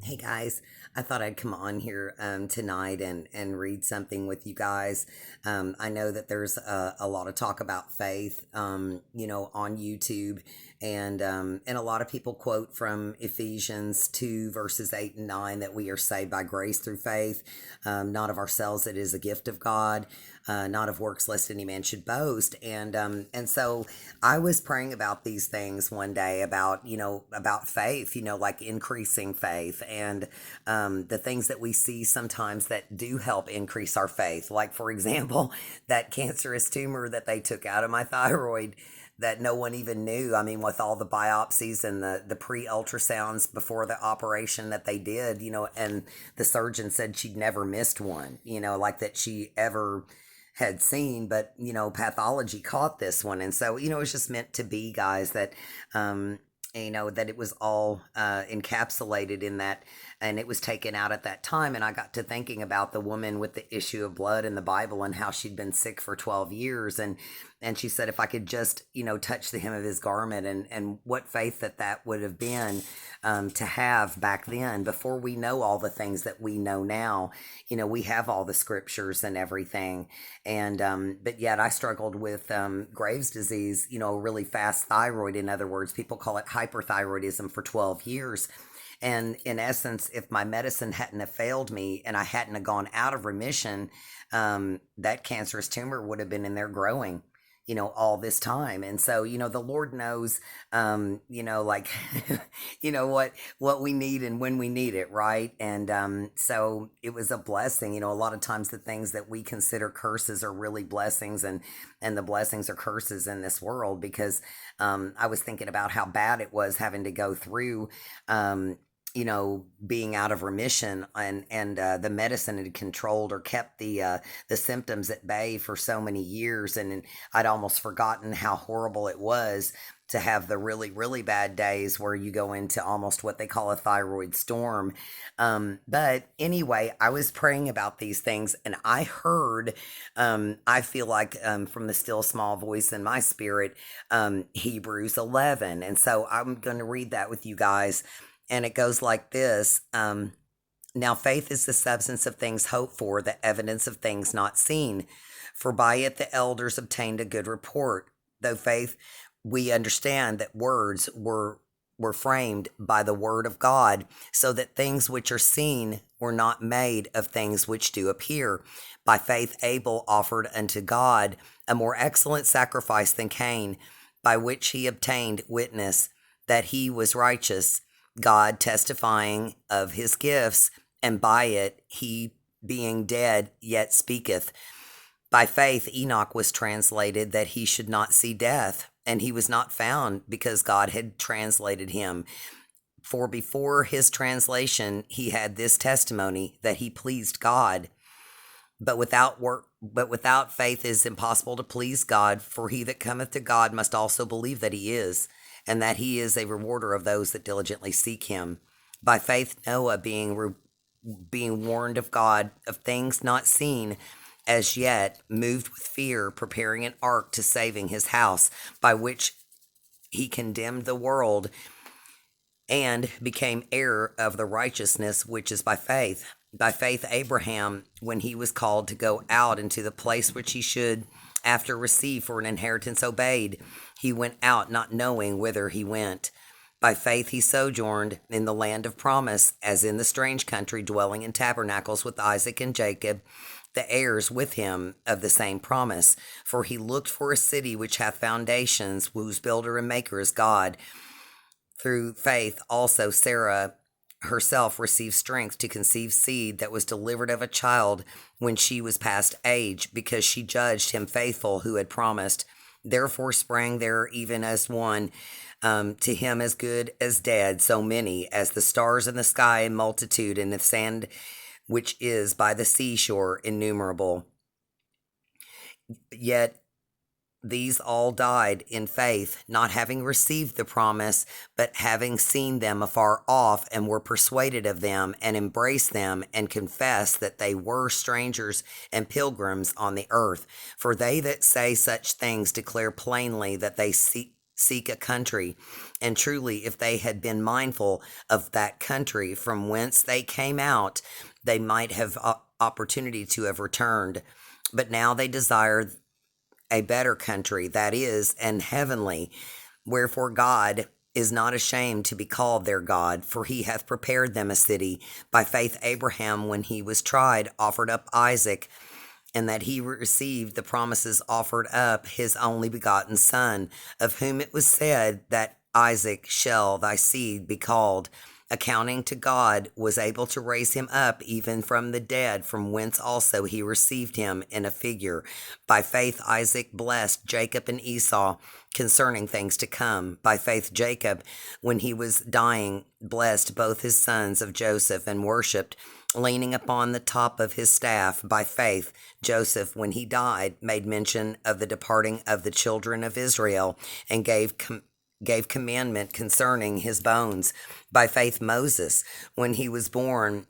Hey guys, I thought I'd come on here tonight and read something with you guys. I know that there's a lot of talk about faith, on YouTube, and a lot of people quote from Ephesians 2 verses 8 and 9 that we are saved by grace through faith, not of ourselves. It is a gift of God, not of works, lest any man should boast. And so I was praying about these things one day about faith, like increasing faith and the things that we see sometimes that do help increase our faith. Like, for example, that cancerous tumor that they took out of my thyroid that no one even knew. I mean, with all the biopsies and the pre ultrasounds before the operation that they did, and the surgeon said she'd never missed one, like that she ever had seen, but pathology caught this one. And so it's just meant to be, guys, that that it was all encapsulated in that, and it was taken out at that time. And I got to thinking about the woman with the issue of blood in the Bible and how she'd been sick for 12 years. And she said, if I could just, touch the hem of his garment, and what faith that would have been to have back then, before we know all the things that we know now. We have all the scriptures and everything. But yet I struggled with Graves' disease, really fast thyroid. In other words, people call it hyperthyroidism, for 12 years. And in essence, if my medicine hadn't have failed me and I hadn't have gone out of remission, that cancerous tumor would have been in there growing, all this time. And so, the Lord knows, like, what we need and when we need it, right? And so it was a blessing. A lot of times the things that we consider curses are really blessings, and the blessings are curses in this world, because I was thinking about how bad it was having to go through being out of remission, and the medicine had controlled or kept the symptoms at bay for so many years. And I'd almost forgotten how horrible it was to have the really, really bad days where you go into almost what they call a thyroid storm. But anyway, I was praying about these things, and I heard, I feel like, from the still small voice in my spirit, Hebrews 11. And so I'm going to read that with you guys. And it goes like this. Now faith is the substance of things hoped for, the evidence of things not seen. For by it the elders obtained a good report. Though faith, we understand that words were framed by the word of God, so that things which are seen were not made of things which do appear. By faith Abel offered unto God a more excellent sacrifice than Cain, by which he obtained witness that he was righteous, God testifying of his gifts, and by it he, being dead, yet speaketh. By faith Enoch was translated that he should not see death, and he was not found, because God had translated him. For before his translation he had this testimony, that he pleased God. But without faith it is impossible to please God, for he that cometh to God must also believe that he is, and that he is a rewarder of those that diligently seek him. By faith Noah, being warned of God of things not seen as yet, moved with fear, preparing an ark to saving his house, by which he condemned the world, and became heir of the righteousness which is by faith. By faith Abraham, when he was called to go out into the place which he should after receive for an inheritance, obeyed. He went out not knowing whither he went. By faith he sojourned in the land of promise, as in the strange country, dwelling in tabernacles with Isaac and Jacob, the heirs with him of the same promise. For he looked for a city which hath foundations, whose builder and maker is God. Through faith also Sarah herself received strength to conceive seed, that was delivered of a child when she was past age, because she judged him faithful who had promised. Therefore sprang there even as one, to him as good as dead, so many as the stars in the sky in multitude, and the sand which is by the seashore innumerable. Yet these all died in faith, not having received the promise, but having seen them afar off, and were persuaded of them, and embraced them, and confessed that they were strangers and pilgrims on the earth. For they that say such things declare plainly that they seek a country. And truly, if they had been mindful of that country from whence they came out, they might have opportunity to have returned. But now they desire a better country, that is, and heavenly. Wherefore God is not ashamed to be called their God, for he hath prepared them a city. By faith Abraham, when he was tried, offered up Isaac, and that he received the promises, offered up his only begotten Son, of whom it was said that Isaac shall thy seed be called, accounting to God, was able to raise him up even from the dead, from whence also he received him in a figure. By faith Isaac blessed Jacob and Esau concerning things to come. By faith Jacob, when he was dying, blessed both his sons of Joseph, and worshipped, leaning upon the top of his staff. By faith Joseph, when he died, made mention of the departing of the children of Israel, and gave commandment concerning his bones. By faith Moses, when he was born,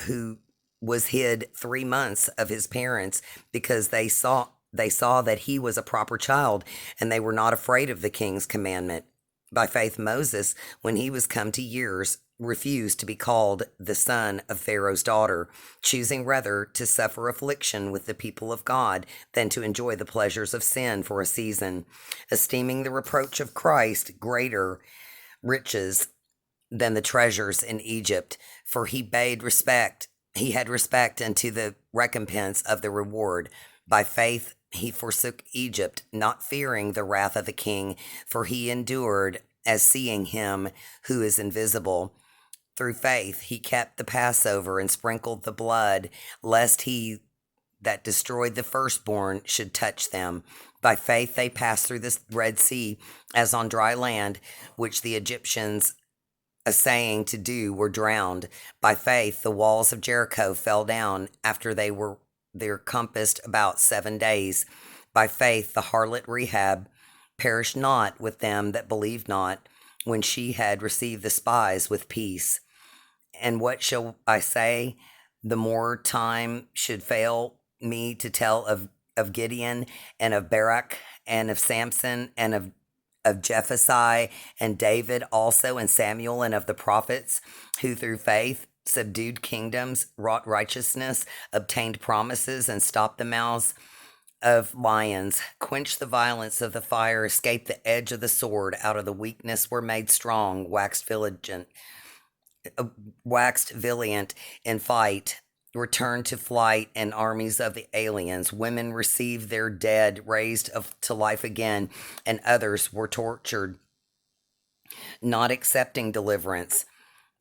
who was hid 3 months of his parents, because they saw that he was a proper child, and they were not afraid of the king's commandment. By faith Moses, when he was come to years, refused to be called the son of Pharaoh's daughter, choosing rather to suffer affliction with the people of God than to enjoy the pleasures of sin for a season, esteeming the reproach of Christ greater riches than the treasures in Egypt, for he had respect unto the recompense of the reward. By faith he forsook Egypt, not fearing the wrath of the king, for he endured as seeing him who is invisible. Through faith he kept the Passover, and sprinkled the blood, lest he that destroyed the firstborn should touch them. By faith they passed through the Red Sea as on dry land, which the Egyptians essaying to do were drowned. By faith the walls of Jericho fell down after they're compassed about 7 days. By faith the harlot Rahab perished not with them that believed not, when she had received the spies with peace. And what shall I say? The more time should fail me to tell of Gideon, and of Barak, and of Samson, and of Jephthah, and David also, and Samuel, and of the prophets, who through faith subdued kingdoms, wrought righteousness, obtained promises, and stopped the mouths of lions, quenched the violence of the fire, escaped the edge of the sword, out of the weakness were made strong, waxed valiant in fight, returned to flight and armies of the aliens. Women received their dead raised to life again, and others were tortured, not accepting deliverance,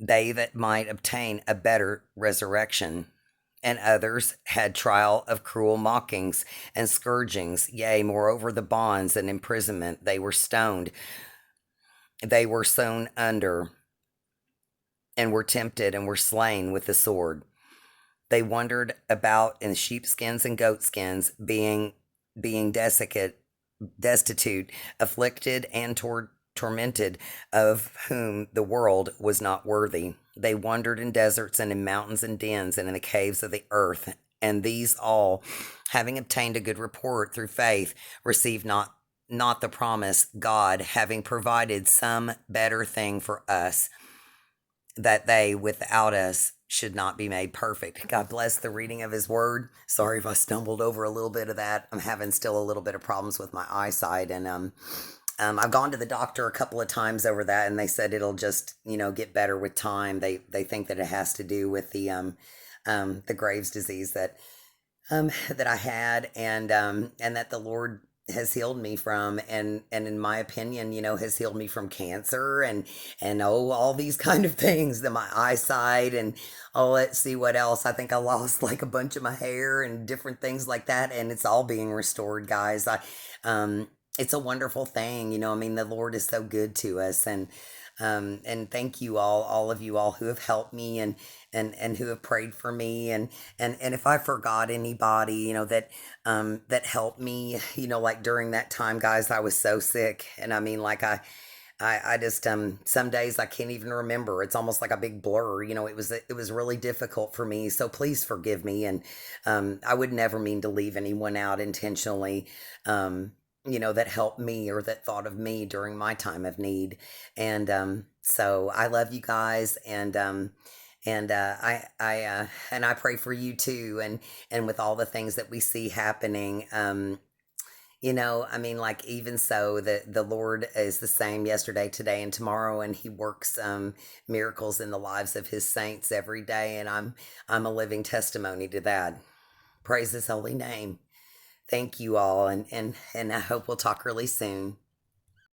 they that might obtain a better resurrection. And others had trial of cruel mockings and scourgings, yea, moreover the bonds and imprisonment. They were stoned, they were sown under, and were tempted, and were slain with the sword. They wandered about in sheepskins and goatskins, being destitute, afflicted, and tormented, of whom the world was not worthy. They wandered in deserts, and in mountains and dens, and in the caves of the earth. And these all, having obtained a good report through faith, received not the promise, God having provided some better thing for us, that they without us should not be made perfect. God bless the reading of his word. Sorry if I stumbled over a little bit of that. I'm having still a little bit of problems with my eyesight, and I've gone to the doctor a couple of times over that, and they said it'll just, get better with time. They think that it has to do with the Graves' disease that I had, and that the Lord has healed me from, and in my opinion, has healed me from cancer, and all these kind of things, that my eyesight, and let's see what else. I think I lost like a bunch of my hair and different things like that, and it's all being restored, guys. It's a wonderful thing, the Lord is so good to us, and thank you all of you all who have helped me, and who have prayed for me, and if I forgot anybody, that helped me, like during that time, guys, I was so sick, and I just some days I can't even remember. It's almost like a big blur. It was really difficult for me. So please forgive me, and I would never mean to leave anyone out intentionally. that helped me or that thought of me during my time of need. And so I love you guys, and I pray for you too. And with all the things that we see happening, I mean, like, even so, the Lord is the same yesterday, today, and tomorrow, and He works miracles in the lives of His saints every day, and I'm a living testimony to that. Praise His holy name. Thank you all, and I hope we'll talk really soon.